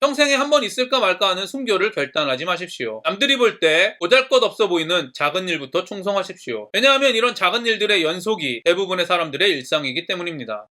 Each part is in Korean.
평생에 한 번 있을까 말까 하는 순교를 결단하지 마십시오. 남들이 볼 때 보잘것없어 보이는 작은 일부터 충성하십시오. 왜냐하면 이런 작은 일들의 연속이 대부분의 사람들의 일상이기 때문입니다.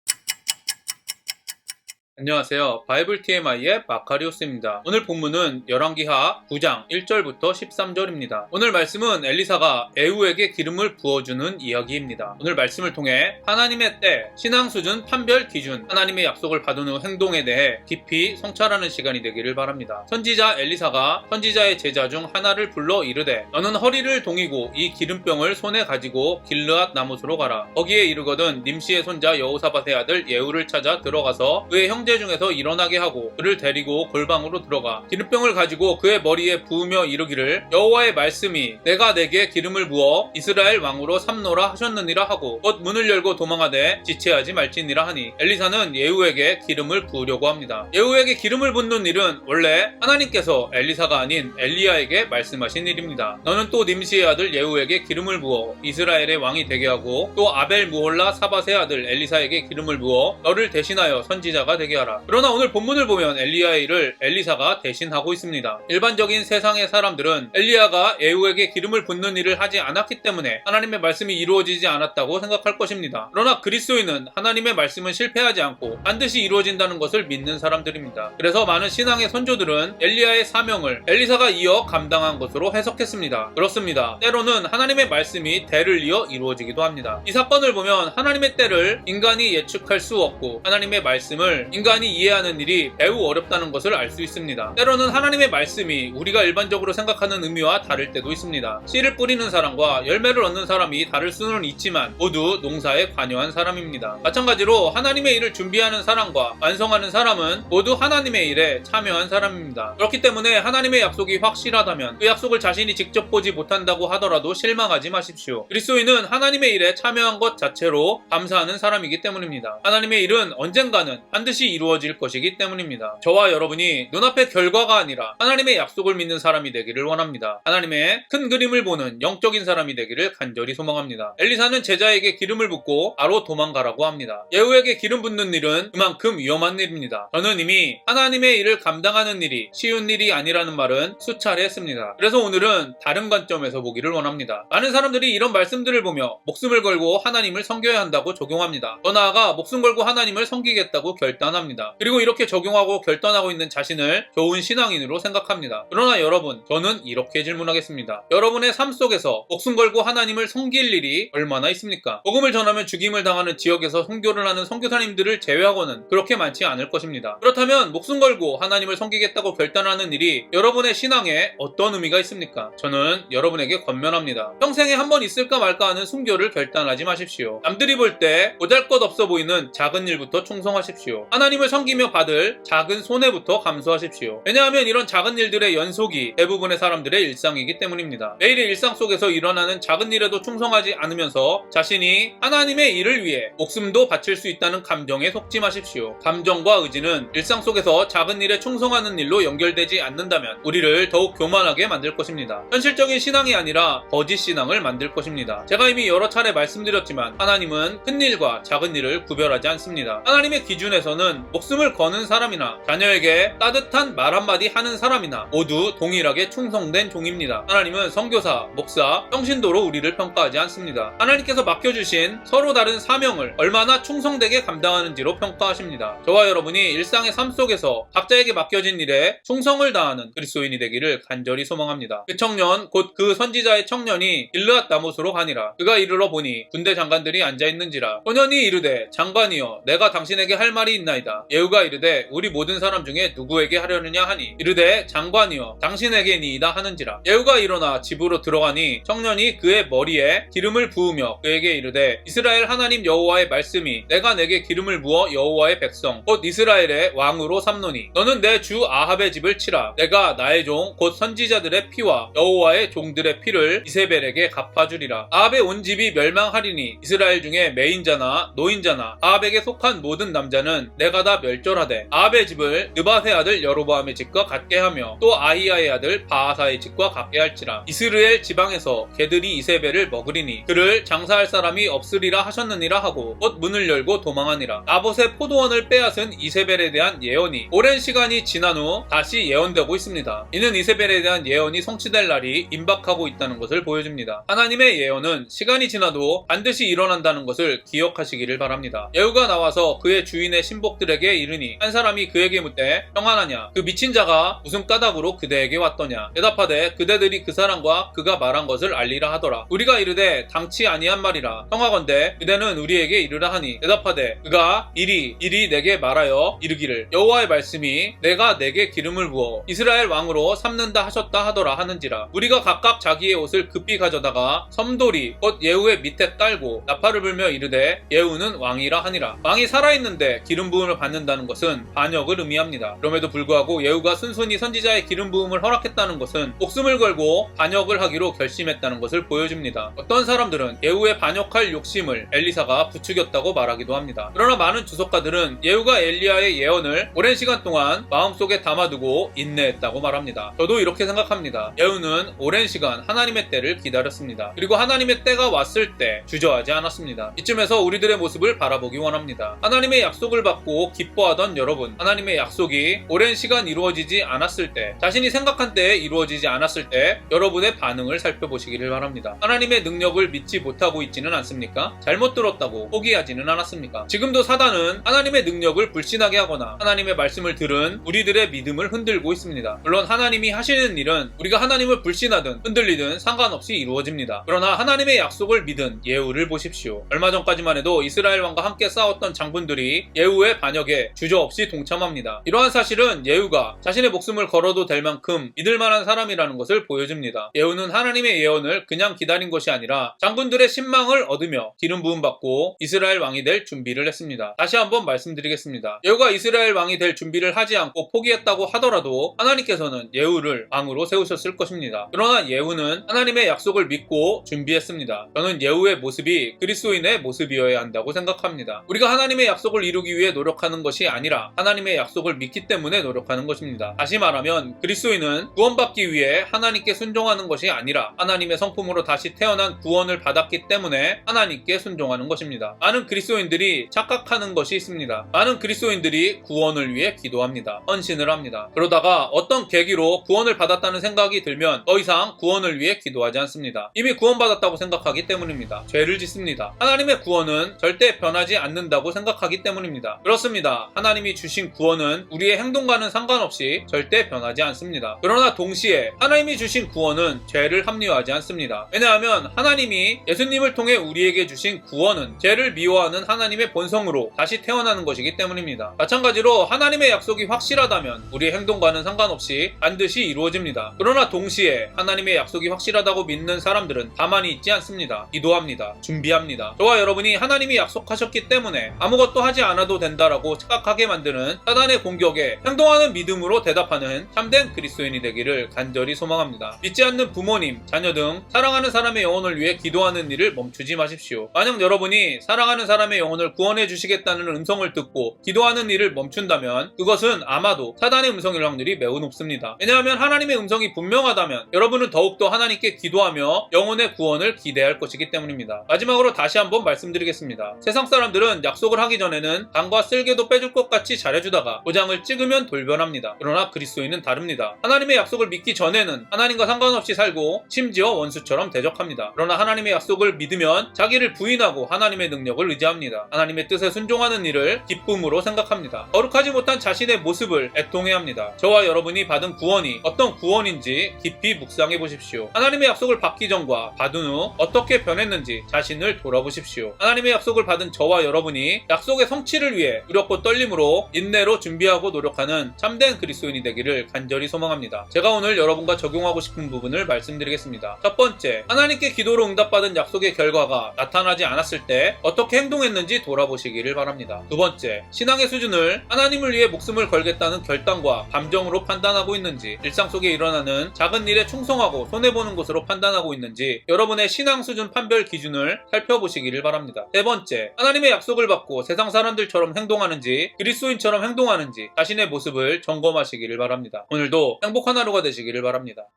안녕하세요. 바이블 TMI의 마카리오스입니다. 오늘 본문은 열왕기하 9장 1절부터 13절입니다. 오늘 말씀은 엘리사가 에후에게 기름을 부어주는 이야기입니다. 오늘 말씀을 통해 하나님의 때, 신앙 수준, 판별 기준, 하나님의 약속을 받은 후 행동에 대해 깊이 성찰하는 시간이 되기를 바랍니다. 선지자 엘리사가 선지자의 제자 중 하나를 불러 이르되 너는 허리를 동이고 이 기름병을 손에 가지고 길르앗 나못으로 가라. 거기에 이르거든 님시의 손자 여호사밧의 아들 예후를 찾아 들어가서 그의 형제 중에서 일어나게 하고 그를 데리고 골방으로 들어가 기름병을 가지고 그의 머리에 부으며 이르기를 여호와의 말씀이 내가 내게 기름을 부어 이스라엘 왕으로 삼노라 하셨느니라 하고 곧 문을 열고 도망하되 지체하지 말지니라 하니 엘리사는 예후에게 기름을 부으려고 합니다. 예후에게 기름을 붓는 일은 원래 하나님께서 엘리사가 아닌 엘리야에게 말씀하신 일입니다. 너는 또 님시의 아들 예후에게 기름을 부어 이스라엘의 왕이 되게 하고 또 아벨 무홀라 사밧의 아들 엘리사에게 기름을 부어 너를 대신하여 선지자가 되게 하라. 그러나 오늘 본문을 보면 엘리야의 일을 엘리사가 대신하고 있습니다. 일반적인 세상의 사람들은 엘리야가 예후에게 기름을 붓는 일을 하지 않았기 때문에 하나님의 말씀이 이루어지지 않았다고 생각할 것입니다. 그러나 그리스도인은 하나님의 말씀은 실패하지 않고 반드시 이루어진다는 것을 믿는 사람들입니다. 그래서 많은 신앙의 선조들은 엘리야의 사명을 엘리사가 이어 감당한 것으로 해석했습니다. 그렇습니다. 때로는 하나님의 말씀이 대를 이어 이루어지기도 합니다. 이 사건을 보면 하나님의 때를 인간이 예측할 수 없고 하나님의 말씀을 인간이 이해하는 일이 매우 어렵다는 것을 알 수 있습니다. 때로는 하나님의 말씀이 우리가 일반적으로 생각하는 의미와 다를 때도 있습니다. 씨를 뿌리는 사람과 열매를 얻는 사람이 다를 수는 있지만 모두 농사에 관여한 사람입니다. 마찬가지로 하나님의 일을 준비하는 사람과 완성하는 사람은 모두 하나님의 일에 참여한 사람입니다. 그렇기 때문에 하나님의 약속이 확실하다면 그 약속을 자신이 직접 보지 못한다고 하더라도 실망하지 마십시오. 그리스도인은 하나님의 일에 참여한 것 자체로 감사하는 사람이기 때문입니다. 하나님의 일은 언젠가는 반드시 이루어질 것이기 때문입니다. 저와 여러분이 눈앞의 결과가 아니라 하나님의 약속을 믿는 사람이 되기를 원합니다. 하나님의 큰 그림을 보는 영적인 사람이 되기를 간절히 소망합니다. 엘리사는 제자에게 기름을 붓고 바로 도망가라고 합니다. 예후에게 기름 붓는 일은 그만큼 위험한 일입니다. 저는 이미 하나님의 일을 감당하는 일이 쉬운 일이 아니라는 말은 수차례 했습니다. 그래서 오늘은 다른 관점에서 보기를 원합니다. 많은 사람들이 이런 말씀들을 보며 목숨을 걸고 하나님을 섬겨야 한다고 적용합니다. 더 나아가 목숨 걸고 하나님을 섬기겠다고 결단합니다. 그리고 이렇게 적용하고 결단하고 있는 자신을 좋은 신앙인으로 생각합니다. 그러나 여러분, 저는 이렇게 질문하겠습니다. 여러분의 삶 속에서 목숨 걸고 하나님을 섬길 일이 얼마나 있습니까? 복음을 전하면 죽임을 당하는 지역에서 선교를 하는 선교사님들을 제외하고는 그렇게 많지 않을 것입니다. 그렇다면 목숨 걸고 하나님을 섬기겠다고 결단하는 일이 여러분의 신앙에 어떤 의미가 있습니까? 저는 여러분에게 권면합니다. 평생에 한 번 있을까 말까 하는 순교를 결단하지 마십시오. 남들이 볼 때 보잘것없어 보이는 작은 일부터 충성하십시오. 하나님을 섬기며 받을 작은 손해부터 감수하십시오. 왜냐하면 이런 작은 일들의 연속이 대부분의 사람들의 일상이기 때문입니다. 매일의 일상 속에서 일어나는 작은 일에도 충성하지 않으면서 자신이 하나님의 일을 위해 목숨도 바칠 수 있다는 감정에 속지 마십시오. 감정과 의지는 일상 속에서 작은 일에 충성하는 일로 연결되지 않는다면 우리를 더욱 교만하게 만들 것입니다. 현실적인 신앙이 아니라 거짓 신앙을 만들 것입니다. 제가 이미 여러 차례 말씀드렸지만 하나님은 큰 일과 작은 일을 구별하지 않습니다. 하나님의 기준에서는 목숨을 거는 사람이나 자녀에게 따뜻한 말 한마디 하는 사람이나 모두 동일하게 충성된 종입니다. 하나님은 선교사, 목사, 평신도로 우리를 평가하지 않습니다. 하나님께서 맡겨주신 서로 다른 사명을 얼마나 충성되게 감당하는지로 평가하십니다. 저와 여러분이 일상의 삶 속에서 각자에게 맡겨진 일에 충성을 다하는 그리스도인이 되기를 간절히 소망합니다. 그 청년, 곧 그 선지자의 청년이 길르앗 나못으로 가니라. 그가 이르러 보니 군대 장관들이 앉아있는지라. 소년이 이르되 장관이여 내가 당신에게 할 말이 있나이다. 예후가 이르되 우리 모든 사람 중에 누구에게 하려느냐 하니 이르되 장관이여 당신에게니이다 하는지라. 예후가 일어나 집으로 들어가니 청년이 그의 머리에 기름을 부으며 그에게 이르되 이스라엘 하나님 여호와의 말씀이 내가 내게 기름을 부어 여호와의 백성 곧 이스라엘의 왕으로 삼노니 너는 내 주 아합의 집을 치라. 내가 나의 종 곧 선지자들의 피와 여호와의 종들의 피를 이세벨에게 갚아주리라. 아합의 온 집이 멸망하리니 이스라엘 중에 매인자나 노인자나 아합에게 속한 모든 남자는 내가 교회가 다 멸절하되 아합의 집을 느밧의 아들 여로보암의 집과 같게 하며 또 아히야의 아들 바하사의 집과 같게 할지라. 이스라엘 지방에서 개들이 이세벨을 먹으리니 그를 장사할 사람이 없으리라 하셨느니라 하고 곧 문을 열고 도망하니라. 나봇의 포도원을 빼앗은 이세벨에 대한 예언이 오랜 시간이 지난 후 다시 예언되고 있습니다. 이는 이세벨에 대한 예언이 성취될 날이 임박하고 있다는 것을 보여줍니다. 하나님의 예언은 시간이 지나도 반드시 일어난다는 것을 기억하시기를 바랍니다. 예후가 나와서 그의 주인의 신복들에게 이르니 한 사람이 그에게 묻되 평안하냐? 그 미친 자가 무슨 까닭으로 그대에게 왔더냐? 대답하되 그대들이 그 사람과 그가 말한 것을 알리라 하더라. 우리가 이르되 당치 아니한 말이라. 평하건대 그대는 우리에게 이르라 하니 대답하되 그가 이리 내게 말하여 이르기를 여호와의 말씀이 내가 내게 기름을 부어 이스라엘 왕으로 삼는다 하셨다 하더라 하는지라. 우리가 각각 자기의 옷을 급히 가져다가 섬돌이 곧 예후의 밑에 깔고 나팔을 불며 이르되 예후는 왕이라 하니라. 왕이 살아있는데 기름 부음을 받는다는 것은 반역을 의미합니다. 그럼에도 불구하고 예후가 순순히 선지자의 기름 부음을 허락했다는 것은 목숨을 걸고 반역을 하기로 결심했다는 것을 보여줍니다. 어떤 사람들은 예후의 반역할 욕심을 엘리사가 부추겼다고 말하기도 합니다. 그러나 많은 주석가들은 예후가 엘리야의 예언을 오랜 시간 동안 마음속에 담아두고 인내했다고 말합니다. 저도 이렇게 생각합니다. 예후는 오랜 시간 하나님의 때를 기다렸습니다. 그리고 하나님의 때가 왔을 때 주저하지 않았습니다. 이쯤에서 우리들의 모습을 바라보기 원합니다. 하나님의 약속을 받고 기뻐하던 여러분, 하나님의 약속이 오랜 시간 이루어지지 않았을 때, 자신이 생각한 때에 이루어지지 않았을 때 여러분의 반응을 살펴보시기를 바랍니다. 하나님의 능력을 믿지 못하고 있지는 않습니까? 잘못 들었다고 포기하지는 않았습니까? 지금도 사단은 하나님의 능력을 불신하게 하거나 하나님의 말씀을 들은 우리들의 믿음을 흔들고 있습니다. 물론 하나님이 하시는 일은 우리가 하나님을 불신하든 흔들리든 상관없이 이루어집니다. 그러나 하나님의 약속을 믿은 예후를 보십시오. 얼마 전까지만 해도 이스라엘 왕과 함께 싸웠던 장군들이 예후의 반역에 주저없이 동참합니다. 이러한 사실은 예후가 자신의 목숨을 걸어도 될 만큼 믿을 만한 사람이라는 것을 보여줍니다. 예후는 하나님의 예언을 그냥 기다린 것이 아니라 장군들의 신망을 얻으며 기름 부음 받고 이스라엘 왕이 될 준비를 했습니다. 다시 한번 말씀드리겠습니다. 예후가 이스라엘 왕이 될 준비를 하지 않고 포기했다고 하더라도 하나님께서는 예후를 왕으로 세우셨을 것입니다. 그러나 예후는 하나님의 약속을 믿고 준비했습니다. 저는 예후의 모습이 그리스도인의 모습이어야 한다고 생각합니다. 우리가 하나님의 약속을 이루기 위해 노력하는 것이 아니라 하나님의 약속을 믿기 때문에 노력하는 것입니다. 다시 말하면 그리스도인은 구원받기 위해 하나님께 순종하는 것이 아니라 하나님의 성품으로 다시 태어난 구원을 받았기 때문에 하나님께 순종하는 것입니다. 많은 그리스도인들이 착각하는 것이 있습니다. 많은 그리스도인들이 구원을 위해 기도합니다. 헌신을 합니다. 그러다가 어떤 계기로 구원을 받았다는 생각이 들면 더 이상 구원을 위해 기도하지 않습니다. 이미 구원받았다고 생각하기 때문입니다. 죄를 짓습니다. 하나님의 구원은 절대 변하지 않는다고 생각하기 때문입니다. 그렇습니다. 하나님이 주신 구원은 우리의 행동과는 상관없이 절대 변하지 않습니다. 그러나 동시에 하나님이 주신 구원은 죄를 합리화하지 않습니다. 왜냐하면 하나님이 예수님을 통해 우리에게 주신 구원은 죄를 미워하는 하나님의 본성으로 다시 태어나는 것이기 때문입니다. 마찬가지로 하나님의 약속이 확실하다면 우리의 행동과는 상관없이 반드시 이루어집니다. 그러나 동시에 하나님의 약속이 확실하다고 믿는 사람들은 가만히 있지 않습니다. 기도합니다. 준비합니다. 저와 여러분이 하나님이 약속하셨기 때문에 아무것도 하지 않아도 된다라고 착각하게 만드는 사단의 공격에 행동하는 믿음으로 대답하는 참된 그리스도인이 되기를 간절히 소망합니다. 믿지 않는 부모님, 자녀 등 사랑하는 사람의 영혼을 위해 기도하는 일을 멈추지 마십시오. 만약 여러분이 사랑하는 사람의 영혼을 구원해 주시겠다는 음성을 듣고 기도하는 일을 멈춘다면 그것은 아마도 사단의 음성일 확률이 매우 높습니다. 왜냐하면 하나님의 음성이 분명하다면 여러분은 더욱더 하나님께 기도하며 영혼의 구원을 기대할 것이기 때문입니다. 마지막으로 다시 한번 말씀드리겠습니다. 세상 사람들은 약속을 하기 전에는 간과 쓸개도 빼줄 것 같이 잘해주다가 도장을 찍으면 돌변합니다. 그러나 그리스도인은 다릅니다. 하나님의 약속을 믿기 전에는 하나님과 상관없이 살고 심지어 원수처럼 대적합니다. 그러나 하나님의 약속을 믿으면 자기를 부인하고 하나님의 능력을 의지합니다. 하나님의 뜻에 순종하는 일을 기쁨으로 생각합니다. 거룩하지 못한 자신의 모습을 애통해야 합니다. 저와 여러분이 받은 구원이 어떤 구원인지 깊이 묵상해 보십시오. 하나님의 약속을 받기 전과 받은 후 어떻게 변했는지 자신을 돌아보십시오. 하나님의 약속을 받은 저와 여러분이 약속의 성취를 위해 두렵고 떨림으로 인내로 준비하고 노력하는 참된 그리스도인이 되기를 간절히 소망합니다. 제가 오늘 여러분과 적용하고 싶은 부분을 말씀드리겠습니다. 첫 번째, 하나님께 기도로 응답받은 약속의 결과가 나타나지 않았을 때 어떻게 행동했는지 돌아보시기를 바랍니다. 두 번째, 신앙의 수준을 하나님을 위해 목숨을 걸겠다는 결단과 감정으로 판단하고 있는지, 일상 속에 일어나는 작은 일에 충성하고 손해보는 것으로 판단하고 있는지 여러분의 신앙 수준 판별 기준을 살펴보시기를 바랍니다. 세 번째, 하나님의 약속을 받고 세상 사람들처럼 행동하는 행동하는지, 그리스도인처럼 행동하는지 자신의 모습을 점검하시기를 바랍니다. 오늘도 행복한 하루가 되시기를 바랍니다.